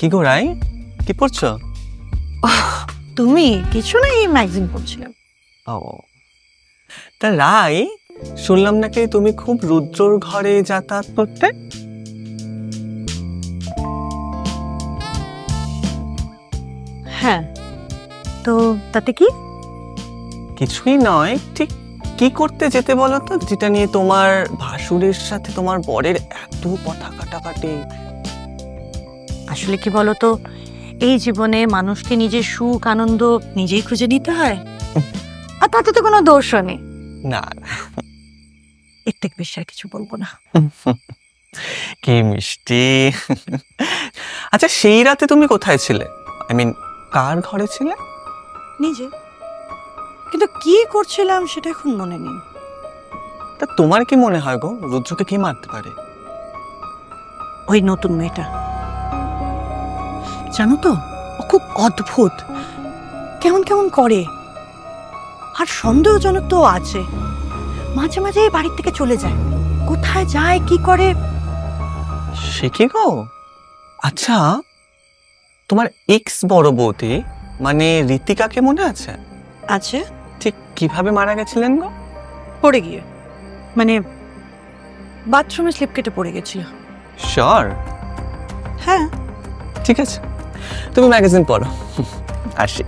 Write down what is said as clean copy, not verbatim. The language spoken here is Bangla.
কি গো রাই, কি পড়ছো? তুমি? কিছু না, এই ম্যাগাজিন পড়ছিলাম। ও তা রাই, শুনলাম নাকি তুমি খুব রুদ্রর ঘরে যাতায়াত করতে। হ্যাঁ, তো তাতে কি? কিছুই নয়, ঠিক কি করতে যেতে বলো তো, যেটা নিয়ে তোমার ভাসুরের সাথে তোমার বরের এত কথা কাটাকাটি? আসলে কি বলতো, এই জীবনে মানুষকে নিজের সুখ আনন্দ নিজেই খুঁজে নিতে হয়, আর তাতে তো কোনো দোষও নেই। না এর থেকে বেশি আর কিছু বলবো না। কি মিষ্টি। আচ্ছা, সেই রাতে তুমি কোথায় ছিলে? আই মিন, কার ঘরে ছিলে? নিজে, কিন্তু কি করছিলাম সেটা এখন মনে নেই। তা তোমার কি মনে হয় গো, রুদ্রকে কি মারতে পারে? ওই নতুন মেয়েটা, জানো তো, ও খুব অদ্ভুত, কেমন কেমন করে, আর সন্দেহজনক তো আছে। মাঝে মাঝে এই বাড়ির থেকে চলে যায়, কোথায় যায় কি করে। সে কি গো? আচ্ছা, তোমার এক্স বড় বৌদি মানে ঋতিকাকে মনে আছে? আছে। ঠিক কিভাবে মারা গেছিলেন গো? পড়ে গিয়ে, মানে বাথরুমে স্লিপ কেটে পড়ে গেছিল। শিওর? হ্যাঁ। ঠিক আছে, তুমি ম্যাগাজিন পড়ো, আসি।